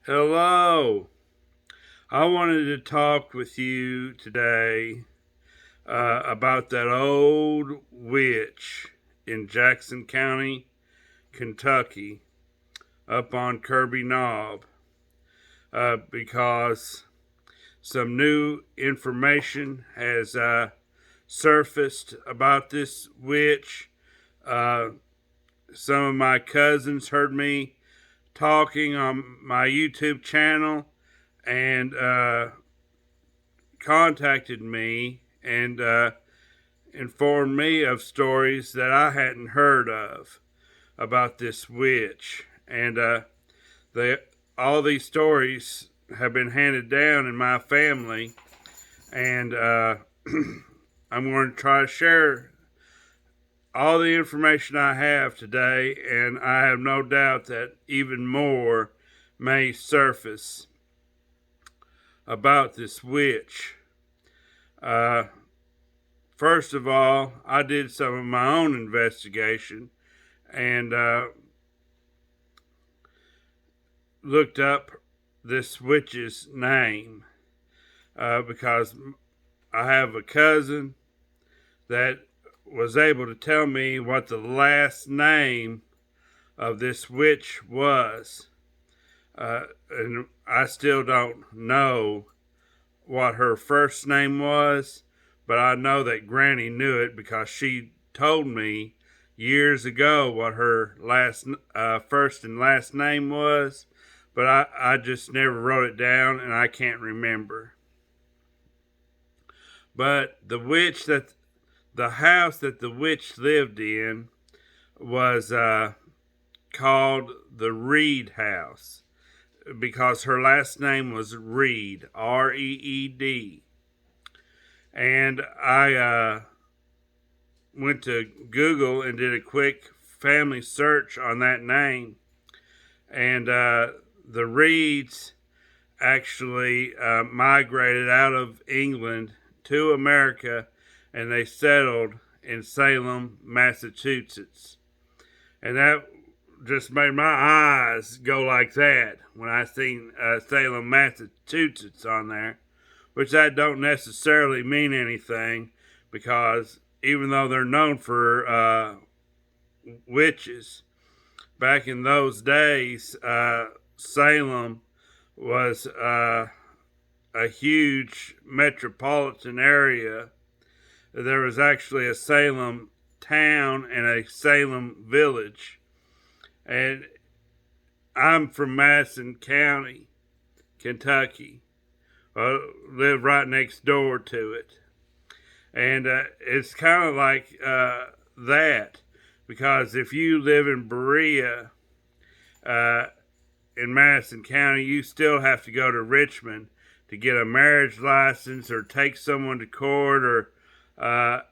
Hello. I wanted to talk with you today about that old witch in Jackson County, Kentucky, up on Kirby Knob, because some new information has surfaced about this witch. Uh, some of my cousins heard me talking on my YouTube channel and contacted me and informed me of stories that I hadn't heard of about this witch. And they all these stories have been handed down in my family, and I'm going to try to share all the information I have today, and I have no doubt that even more may surface about this witch. Uh, First of all, I did some of my own investigation and looked up this witch's name because I have a cousin that was able to tell me what the last name of this witch was. And I still don't know what her first name was, but I know that Granny knew it because she told me years ago what her first and last name was, but I just never wrote it down and I can't remember. But the house that the witch lived in was called the Reed House because her last name was Reed, Reed. And I went to Google and did a quick family search on that name. And the Reeds actually migrated out of England to America, and they settled in Salem, Massachusetts. And that just made my eyes go like that when I seen Salem, Massachusetts on there, which that don't necessarily mean anything because even though they're known for witches, back in those days, Salem was a huge metropolitan area. There was actually a Salem town and a Salem village. And I'm from Madison County, Kentucky. I live right next door to it. And it's kind of like that because if you live in Berea in Madison County, you still have to go to Richmond to get a marriage license or take someone to court or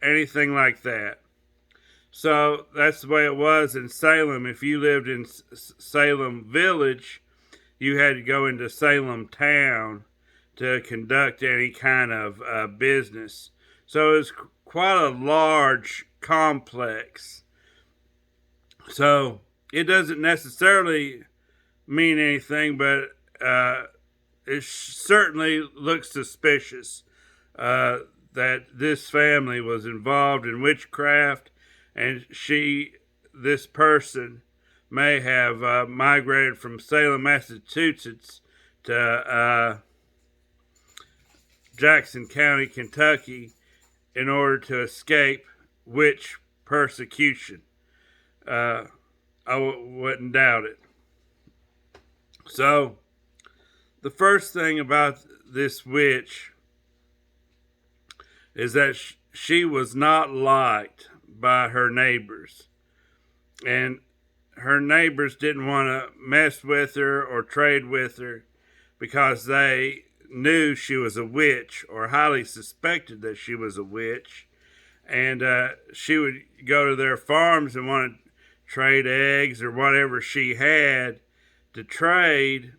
anything like that. So that's the way it was in Salem. If you lived in Salem Village, you had to go into Salem Town to conduct any kind of business. So it's quite a large complex. So it doesn't necessarily mean anything, but it certainly looks suspicious that this family was involved in witchcraft, and this person may have migrated from Salem, Massachusetts to Jackson County, Kentucky, in order to escape witch persecution. I wouldn't doubt it. So, the first thing about this witch is that she was not liked by her neighbors. And her neighbors didn't want to mess with her or trade with her because they knew she was a witch or highly suspected that she was a witch. And she would go to their farms and want to trade eggs or whatever she had to trade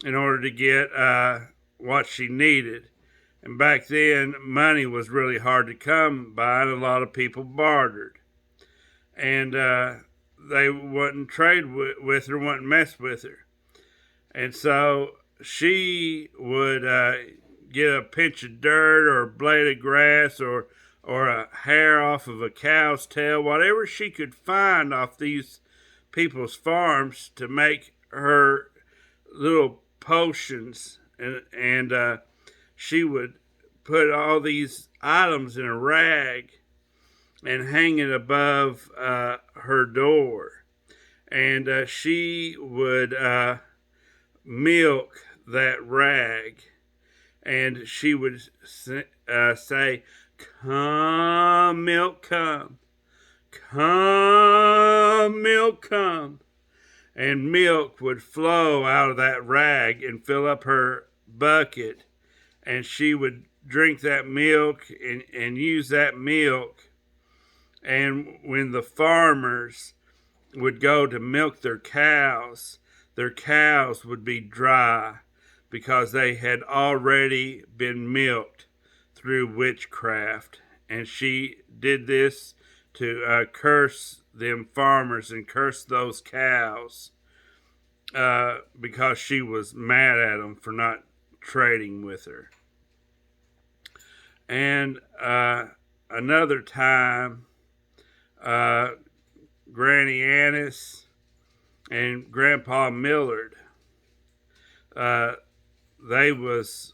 in order to get what she needed. And back then, money was really hard to come by, and a lot of people bartered. And they wouldn't trade with her, wouldn't mess with her. And so she would get a pinch of dirt or a blade of grass or a hair off of a cow's tail, whatever she could find off these people's farms to make her little potions, and she would put all these items in a rag and hang it above her door, and she would milk that rag, and she would say, "Come, milk, come. Come, milk, come." And milk would flow out of that rag and fill up her bucket. And she would drink that milk and use that milk. And when the farmers would go to milk their cows would be dry because they had already been milked through witchcraft. And she did this to curse them farmers and curse those cows because she was mad at them for not trading with her. And another time, Granny Annis and Grandpa Millard, they was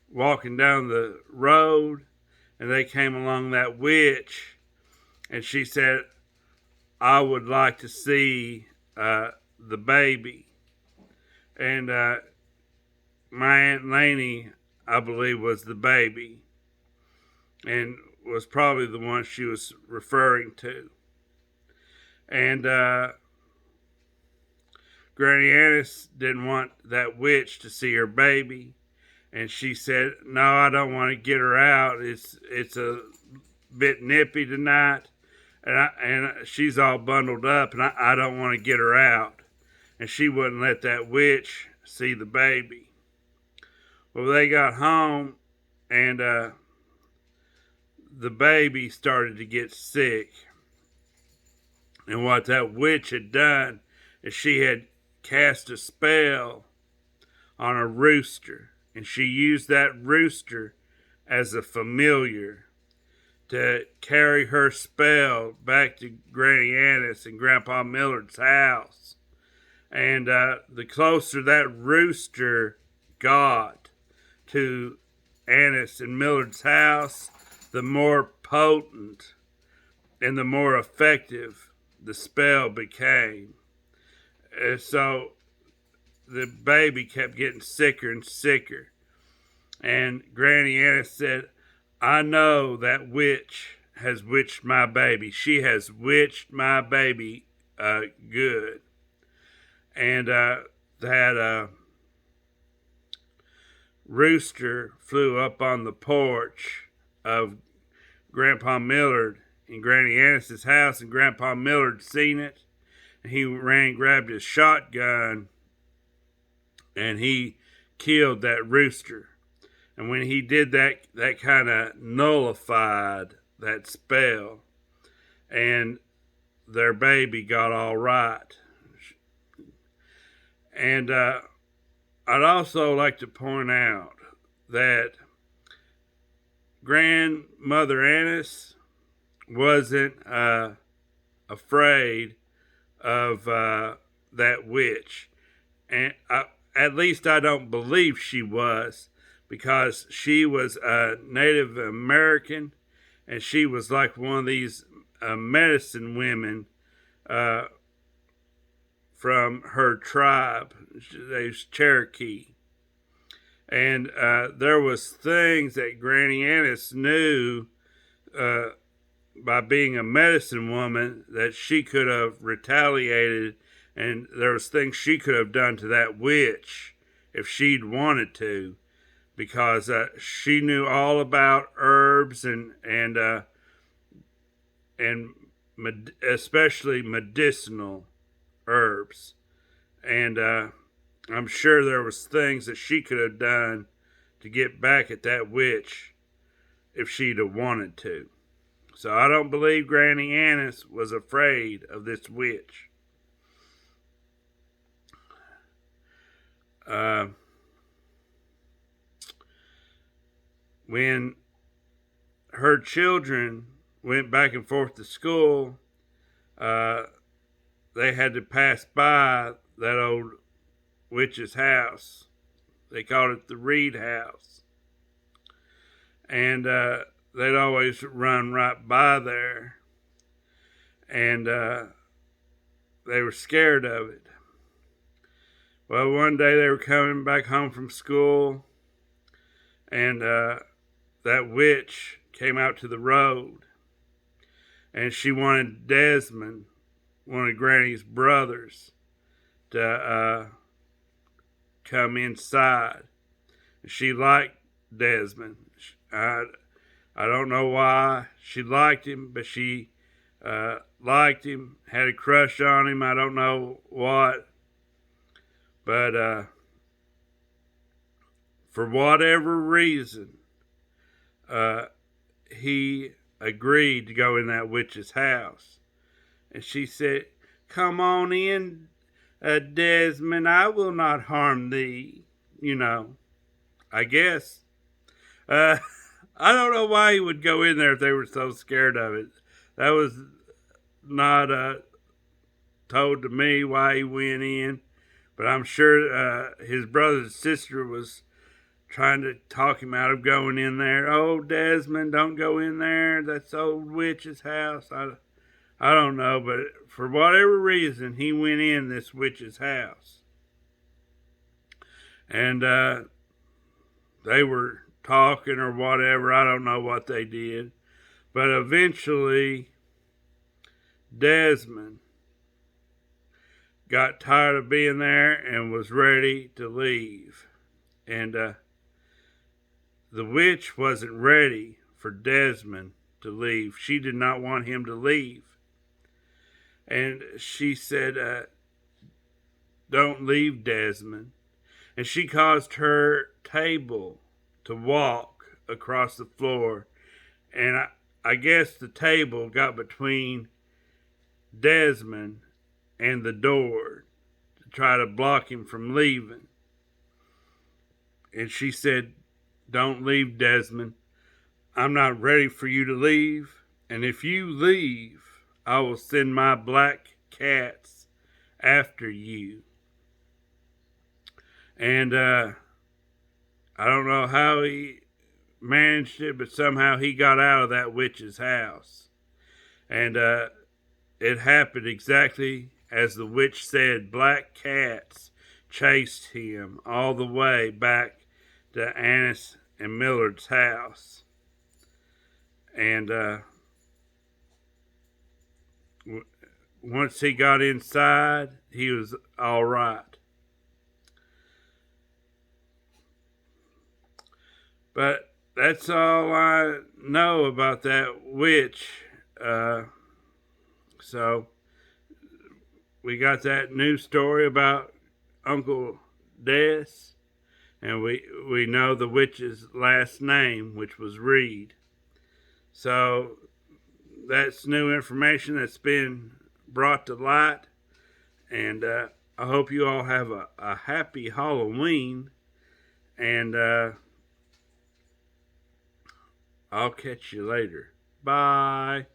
walking down the road, and they came along that witch, and she said, "I would like to see the baby." And my Aunt Laney, I believe, was the baby, and was probably the one she was referring to. And Granny Annis didn't want that witch to see her baby, and she said, "No, I don't want to get her out. It's a bit nippy tonight, and she's all bundled up, and I don't want to get her out." And she wouldn't let that witch see the baby. Well, they got home, and the baby started to get sick. And what that witch had done is she had cast a spell on a rooster, and she used that rooster as a familiar to carry her spell back to Granny Annis and Grandpa Millard's house. And the closer that rooster got to Annis and Millard's house, the more potent and the more effective the spell became. And so the baby kept getting sicker and sicker. And Granny Annis said, "I know that witch has witched my baby. She has witched my baby good." And that rooster flew up on the porch of Grandpa Millard in Granny Annis's house, and Grandpa Millard seen it. And he ran and grabbed his shotgun, and he killed that rooster. And when he did that, that kind of nullified that spell, and their baby got all right. And I'd also like to point out that Grandmother Annis wasn't afraid of that witch. And at least I don't believe she was, because she was a Native American, and she was like one of these medicine women from her tribe. They was Cherokee. And there was things that Granny Annis knew by being a medicine woman that she could have retaliated, and there was things she could have done to that witch if she'd wanted to, because she knew all about herbs and especially medicinal herbs. And I'm sure there was things that she could have done to get back at that witch if she'd have wanted to. So I don't believe Granny Annis was afraid of this witch. when her children went back and forth to school, they had to pass by that old witch's house. They called it the Reed House. And they'd always run right by there. And they were scared of it. Well, one day they were coming back home from school, and that witch came out to the road, and she wanted Desmond, one of Granny's brothers, to come inside. She liked Desmond. I don't know why she liked him, but she liked him, had a crush on him. I don't know what. But for whatever reason, he agreed to go in that witch's house. And she said, "Come on in, Desmond, I will not harm thee." You know, I guess. I don't know why he would go in there if they were so scared of it. That was not told to me why he went in. But I'm sure his brother and sister was trying to talk him out of going in there. "Oh, Desmond, don't go in there. That's old witch's house." I don't know, but for whatever reason, he went in this witch's house. And they were talking or whatever. I don't know what they did. But eventually, Desmond got tired of being there and was ready to leave. And the witch wasn't ready for Desmond to leave. She did not want him to leave. And she said, "Don't leave, Desmond." And she caused her table to walk across the floor. And I guess the table got between Desmond and the door to try to block him from leaving. And she said, "Don't leave, Desmond. I'm not ready for you to leave. And if you leave, I will send my black cats after you." And I don't know how he managed it, but somehow he got out of that witch's house. And it happened exactly as the witch said. Black cats chased him all the way back to Annis and Millard's house. And once he got inside, he was all right. But that's all I know about that witch. So we got that new story about Uncle Des, and we know the witch's last name, which was Reed. So that's new information that's been brought to light, and I hope you all have a happy Halloween, and I'll catch you later. Bye.